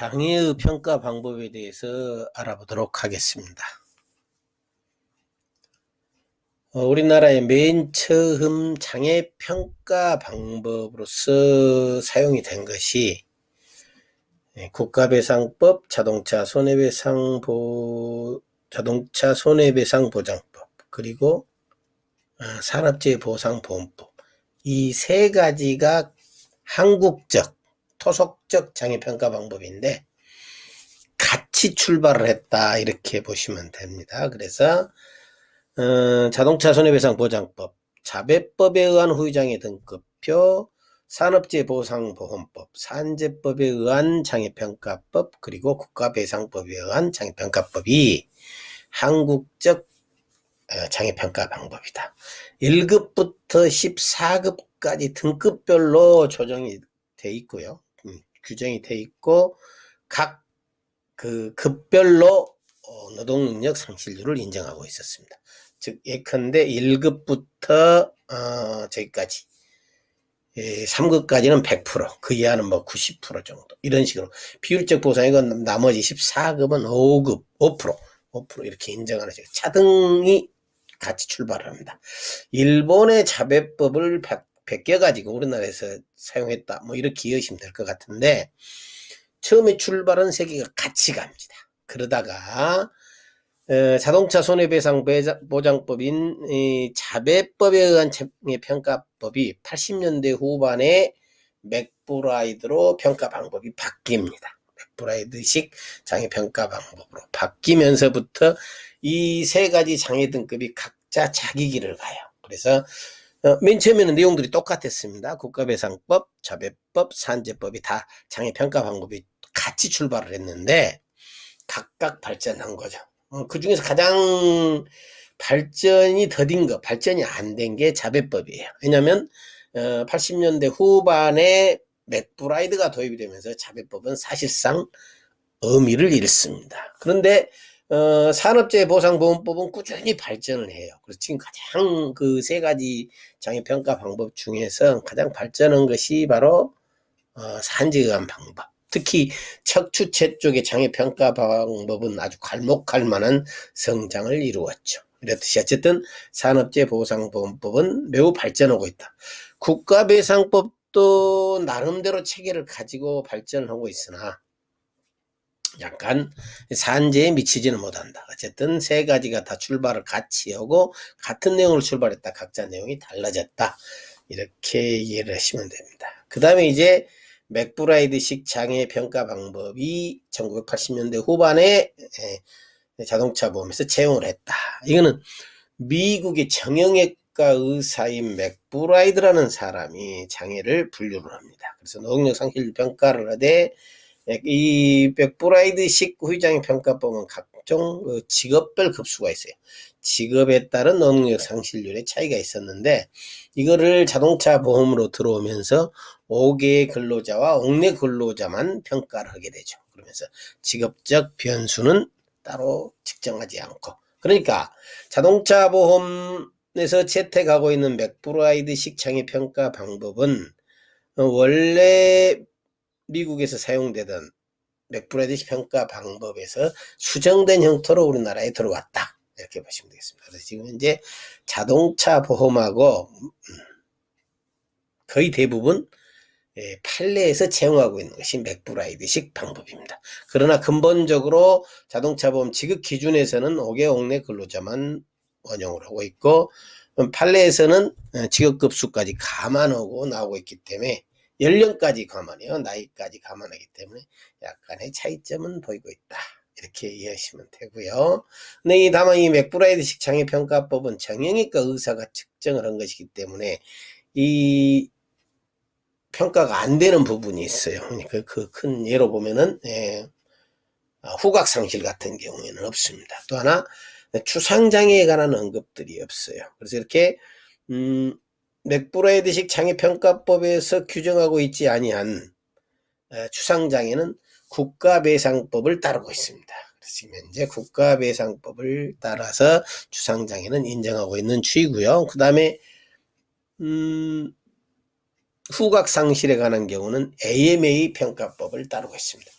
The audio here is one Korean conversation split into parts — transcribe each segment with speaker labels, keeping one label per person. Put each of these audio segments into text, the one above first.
Speaker 1: 장애의 평가 방법에 대해서 알아보도록 하겠습니다. 우리나라의 맨 처음 장애 평가 방법으로서 사용이 된 것이 국가배상법, 자동차 손해배상 보장법, 그리고 산업재해보상보험법, 이 세 가지가 한국적, 토속적 장애평가 방법인데 같이 출발을 했다, 이렇게 보시면 됩니다. 그래서 자동차 손해배상보장법, 자배법에 의한 후유장애 등급표, 산업재해보상보험법, 산재법에 의한 장애평가법, 그리고 국가배상법에 의한 장애평가법이 한국적 장애평가 방법이다. 1급부터 14급까지 등급별로 조정이 돼 있고요. 규정이 돼 있고 각 그 급별로 노동능력 상실률을 인정하고 있었습니다. 즉 예컨대 1급부터 저기까지 3급까지는 100%, 그 이하는 뭐 90% 정도, 이런 식으로 비율적 보상이건 나머지 14급은 5급 5% 이렇게 인정하는 식으로 차등이 같이 출발을 합니다. 일본의 자배법을 베껴가지고 우리나라에서 사용했다, 뭐 이렇게 이해하시면 될 것 같은데, 처음에 출발은 세 개가 같이 갑니다. 그러다가 자동차 손해배상보장법인 자배법에 의한 평가법이 80년대 후반에 맥브라이드로 평가 방법이 바뀝니다. 맥브라이드식 장애 평가 방법으로 바뀌면서부터 이 세 가지 장애 등급이 각자 자기 길을 가요. 그래서 맨 처음에는 내용들이 똑같았습니다. 국가배상법, 자배법, 산재법이 다 장애 평가 방법이 같이 출발을 했는데 각각 발전한 거죠. 그 중에서 가장 발전이 더딘 거, 발전이 안 된 게 자배법이에요. 왜냐하면 80년대 후반에 맥브라이드가 도입이 되면서 자배법은 사실상 의미를 잃습니다. 그런데 산업재해보상보험법은 꾸준히 발전을 해요. 그래서 지금 가장 그 세 가지 장애평가 방법 중에서 가장 발전한 것이 바로 산재에 의한 방법. 특히 척추체 쪽의 장애평가 방법은 아주 괄목할 만한 성장을 이루었죠. 이렇듯이 어쨌든 산업재해보상보험법은 매우 발전하고 있다. 국가배상법도 나름대로 체계를 가지고 발전을 하고 있으나 약간 산재에 미치지는 못한다. 어쨌든 세 가지가 다 출발을 같이 하고 같은 내용으로 출발했다. 각자 내용이 달라졌다. 이렇게 이해를 하시면 됩니다. 그 다음에 이제 맥브라이드식 장애 평가 방법이 1980년대 후반에 자동차 보험에서 채용을 했다. 이거는 미국의 정형외과 의사인 맥브라이드라는 사람이 장애를 분류를 합니다. 그래서 노동력 상실 평가를 하되 이 맥브라이드식 후유장애 평가법은 각종 직업별 급수가 있어요. 직업에 따른 노동력 상실률의 차이가 있었는데 이거를 자동차 보험으로 들어오면서 5개의 근로자와 옥내 근로자만 평가를 하게 되죠. 그러면서 직업적 변수는 따로 측정하지 않고, 그러니까 자동차 보험에서 채택하고 있는 맥브라이드식 장애 평가 방법은 원래 미국에서 사용되던 맥브라이드식 평가 방법에서 수정된 형태로 우리나라에 들어왔다, 이렇게 보시면 되겠습니다. 그래서 지금 현재 자동차 보험하고 거의 대부분 판례에서 채용하고 있는 것이 맥브라이드식 방법입니다. 그러나 근본적으로 자동차 보험 지급 기준에서는 5개 옥내 근로자만 원용을 하고 있고, 판례에서는 직업급수까지 감안하고 나오고 있기 때문에 연령까지 감안해요. 나이까지 감안하기 때문에 약간의 차이점은 보이고 있다, 이렇게 이해하시면 되고요. 근데 다만 이 맥브라이드식 장애평가법은 정형외과 의사가 측정을 한 것이기 때문에 이 평가가 안 되는 부분이 있어요. 그 큰 예로 보면은 후각상실 같은 경우에는 없습니다. 또 하나 추상장애에 관한 언급들이 없어요. 그래서 이렇게 맥브라이드식 장애평가법에서 규정하고 있지 아니한 추상장애는 국가배상법을 따르고 있습니다. 그래서 지금 현재 국가배상법을 따라서 추상장애는 인정하고 있는 추이고요. 그 다음에 후각상실에 관한 경우는 AMA 평가법을 따르고 있습니다.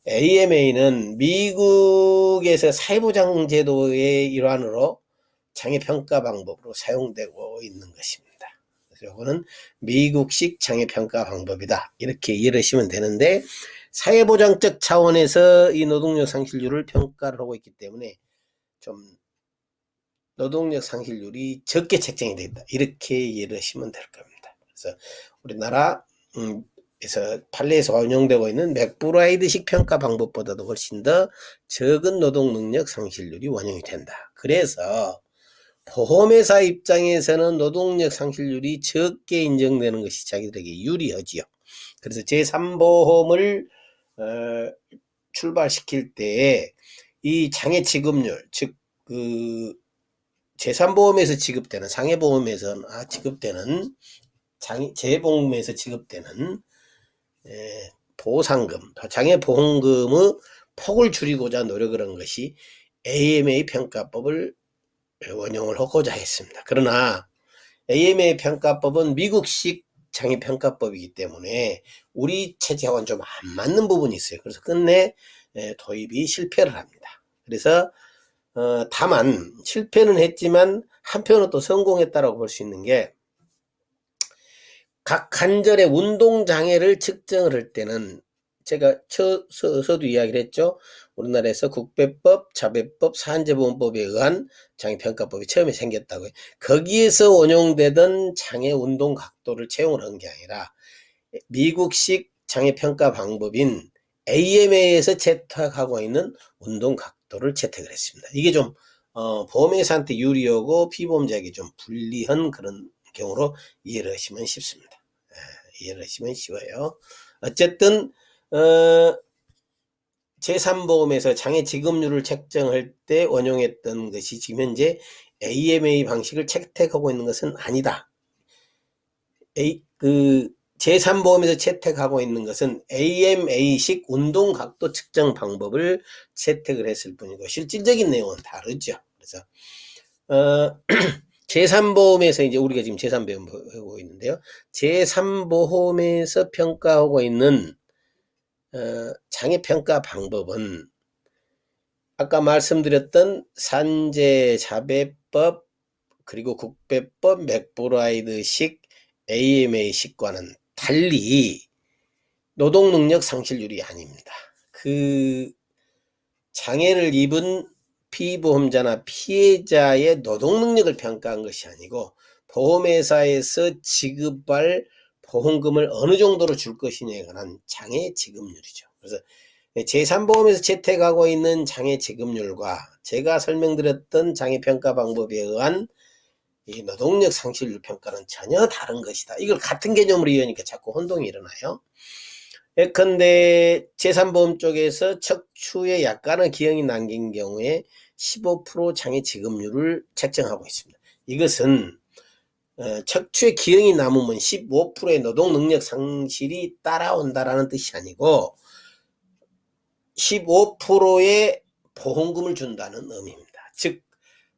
Speaker 1: AMA는 미국에서 사회보장 제도의 일환으로 장애평가 방법으로 사용되고 있는 것입니다. 그래서 이거는 미국식 장애평가 방법이다. 이렇게 이해를 하시면 되는데, 사회보장적 차원에서 이 노동력 상실률을 평가를 하고 있기 때문에 좀 노동력 상실률이 적게 책정이 된다. 이렇게 이해를 하시면 될 겁니다. 그래서 우리나라 에서 판례에서 운영되고 있는 맥브라이드식 평가 방법보다도 훨씬 더 적은 노동능력 상실률이 원용이 된다. 그래서 보험회사 입장에서는 노동력 상실률이 적게 인정되는 것이 자기들에게 유리하지요. 그래서 제3보험을 출발시킬 때에 이 장애 지급률, 즉 제3보험에서 지급되는 상해보험에서 지급되는 재보험에서 지급되는 보상금, 장애보험금의 폭을 줄이고자 노력을 한 것이 AMA 평가법을 원용을 하고자 했습니다. 그러나 AMA 평가법은 미국식 장애평가법이기 때문에 우리 체제와는 좀 안 맞는 부분이 있어요. 그래서 끝내 도입이 실패를 합니다. 그래서 다만 실패는 했지만 한편으로 또 성공했다라고 볼 수 있는 게, 각 관절의 운동장애를 측정을 할 때는 제가 서두 이야기를 했죠. 우리나라에서 국배법, 자배법, 산재보험법에 의한 장애평가법이 처음에 생겼다고요. 거기에서 원용되던 장애 운동 각도를 채용을 한 게 아니라 미국식 장애평가 방법인 AMA에서 채택하고 있는 운동 각도를 채택을 했습니다. 이게 좀 보험회사한테 유리하고 피보험자에게 좀 불리한 그런 경우로 이해를 하시면 쉽습니다. 이해를 하시면 쉬워요. 어쨌든 제3보험에서 장애 지급률을 책정할 때 원용했던 것이 지금 현재 AMA 방식을 채택하고 있는 것은 아니다. 제3보험에서 채택하고 있는 것은 AMA식 운동 각도 측정 방법을 채택을 했을 뿐이고 실질적인 내용은 다르죠. 그래서 제3보험에서 이제 우리가 지금 제3보험 하고 있는데요. 제3보험에서 평가하고 있는 장애평가 방법은 아까 말씀드렸던 산재자배법 그리고 국배법 맥브라이드식 AMA식과는 달리 노동능력 상실률이 아닙니다. 그 장애를 입은 피보험자나 피해자의 노동능력을 평가한 것이 아니고 보험회사에서 지급할 보험금을 어느 정도로 줄 것이냐에 관한 장애 지급률이죠. 그래서 제3보험에서 채택하고 있는 장애 지급률과 제가 설명드렸던 장애평가 방법에 의한 이 노동력 상실률 평가는 전혀 다른 것이다. 이걸 같은 개념으로 이해하니까 자꾸 혼동이 일어나요. 예컨대 제3보험 쪽에서 척추에 약간의 기형이 남긴 경우에 15% 장애 지급률을 책정하고 있습니다. 이것은 척추에 기형이 남으면 15%의 노동능력 상실이 따라온다라는 뜻이 아니고 15%의 보험금을 준다는 의미입니다. 즉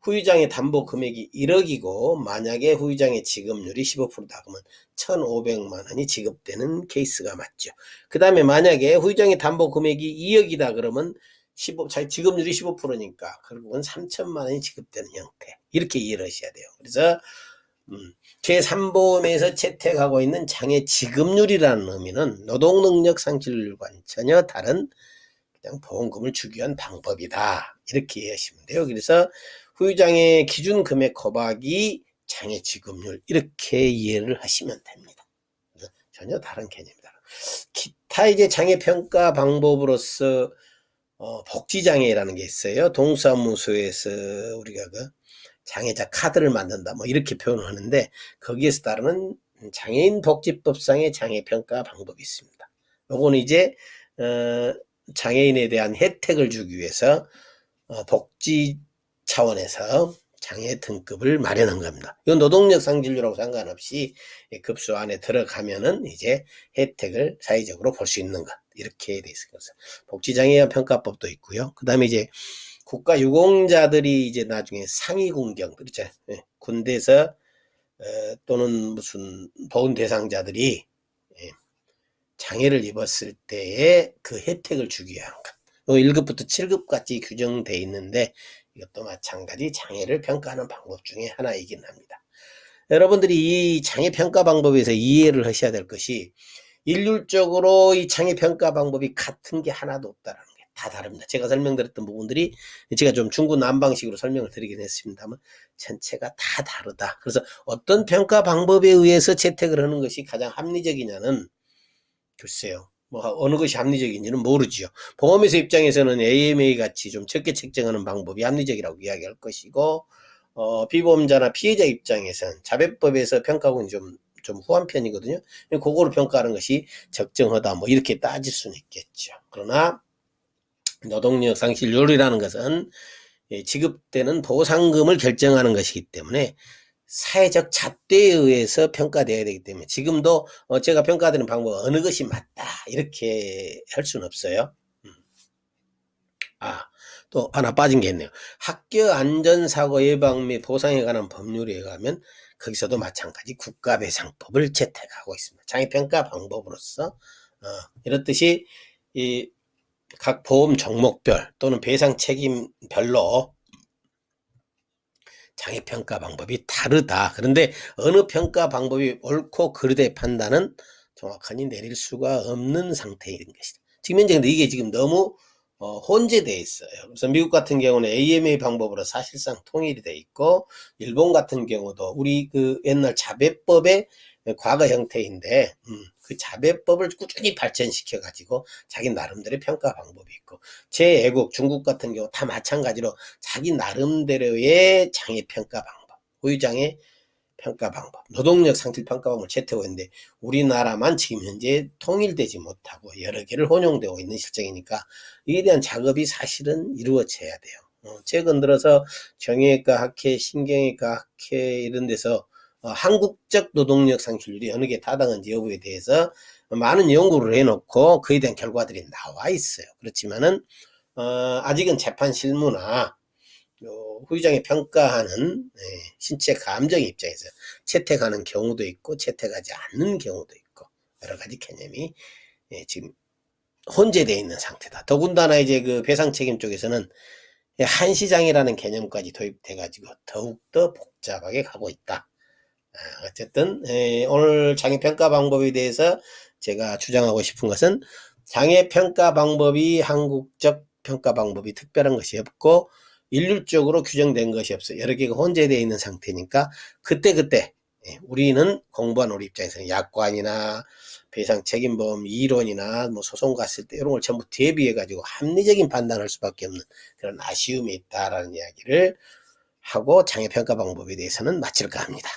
Speaker 1: 후유장애 담보 금액이 1억이고 만약에 후유장애 지급률이 15%다 그러면 1,500만 원이 지급되는 케이스가 맞죠. 그 다음에 만약에 후유장애 담보 금액이 2억이다 그러면 지급률이 15%니까 결국은 3천만 원이 지급되는 형태, 이렇게 이해를 하셔야 돼요. 그래서 제3보험에서 채택하고 있는 장애 지급률이라는 의미는 노동능력 상실률과는 전혀 다른 그냥 보험금을 주기 위한 방법이다, 이렇게 이해하시면 돼요. 그래서 후유장애 기준 금액 곱하기 장애 지급률, 이렇게 이해를 하시면 됩니다. 전혀 다른 개념이다. 기타 이제 장애 평가 방법으로서 복지장애라는 게 있어요. 동사무소에서 우리가 그 장애자 카드를 만든다 뭐 이렇게 표현을 하는데, 거기에서 따르는 장애인 복지법상의 장애 평가 방법이 있습니다. 요거는 이제 장애인에 대한 혜택을 주기 위해서 복지 차원에서 장애 등급을 마련한 겁니다. 이건 노동력 상실률하고 상관없이 급수 안에 들어가면은 이제 혜택을 사회적으로 볼 수 있는 것, 이렇게 돼 있습니다. 복지장애 평가법도 있고요. 그 다음에 이제 국가유공자들이 이제 나중에 상위군경, 그렇죠? 군대에서 또는 무슨 보훈 대상자들이 장애를 입었을 때의 그 혜택을 주기 위한 것. 1급부터 7급까지 규정되어 있는데 이것도 마찬가지 장애를 평가하는 방법 중에 하나이긴 합니다. 여러분들이 이 장애 평가 방법에서 이해를 하셔야 될 것이 일률적으로 이 장애 평가 방법이 같은 게 하나도 없다라는 게 다 다릅니다. 제가 설명드렸던 부분들이 제가 좀 중구난방식으로 설명을 드리긴 했습니다만 전체가 다 다르다. 그래서 어떤 평가 방법에 의해서 채택을 하는 것이 가장 합리적이냐는 글쎄요. 뭐 어느 것이 합리적인지는 모르지요. 보험회사 입장에서는 AMA 같이 좀 적게 책정하는 방법이 합리적이라고 이야기할 것이고 비보험자나 피해자 입장에서는 자배법에서 평가하고는 좀 후한 편이거든요. 그거로 평가하는 것이 적정하다 뭐 이렇게 따질 수는 있겠죠. 그러나 노동력 상실률이라는 것은 지급되는 보상금을 결정하는 것이기 때문에 사회적 잣대에 의해서 평가되어야 되기 때문에 지금도 제가 평가드리는 방법 어느 것이 맞다 이렇게 할 수는 없어요. 또 하나 빠진 게 있네요. 학교 안전사고 예방 및 보상에 관한 법률에 의하면 거기서도 마찬가지 국가배상법을 채택하고 있습니다. 장애평가 방법으로서 이렇듯이 이 각 보험 종목별 또는 배상 책임별로 장애평가 방법이 다르다. 그런데 어느 평가 방법이 옳고 그르다의 판단은 정확하게 내릴 수가 없는 상태인 것이다. 지금 현재 근데 이게 지금 너무 혼재되어 있어요. 그래서 미국 같은 경우는 AMA 방법으로 사실상 통일이 되어 있고 일본 같은 경우도 우리 그 옛날 자배법의 과거 형태인데 그 자배법을 꾸준히 발전시켜 가지고 자기 나름대로의 평가 방법이 있고 제 애국 중국 같은 경우 다 마찬가지로 자기 나름대로의 장애 평가 방법, 고유장애 평가 방법, 노동력 상실 평가 방법을 채택하고 있는데 우리나라만 지금 현재 통일되지 못하고 여러 개를 혼용되고 있는 실정이니까 이에 대한 작업이 사실은 이루어져야 돼요. 최근 들어서 정형외과 학회, 신경외과 학회 이런 데서 한국적 노동력 상실률이 어느 게 타당한지 여부에 대해서 많은 연구를 해놓고 그에 대한 결과들이 나와 있어요. 그렇지만은 아직은 재판 실무나 후유장애 평가하는 신체 감정 입장에서 채택하는 경우도 있고 채택하지 않는 경우도 있고 여러 가지 개념이 지금 혼재되어 있는 상태다. 더군다나 이제 그 배상 책임 쪽에서는 한시장이라는 개념까지 도입돼 가지고 더욱더 복잡하게 가고 있다. 어쨌든 오늘 장애평가 방법에 대해서 제가 주장하고 싶은 것은 장애평가 방법이 한국적 평가 방법이 특별한 것이 없고 일률적으로 규정된 것이 없어요. 여러 개가 혼재되어 있는 상태니까 그때그때 우리는 공부한 우리 입장에서는 약관이나 배상 책임보험 이론이나 뭐 소송 갔을 때 이런 걸 전부 대비해 가지고 합리적인 판단을 할 수밖에 없는 그런 아쉬움이 있다라는 이야기를 하고 장애평가 방법에 대해서는 마칠까 합니다.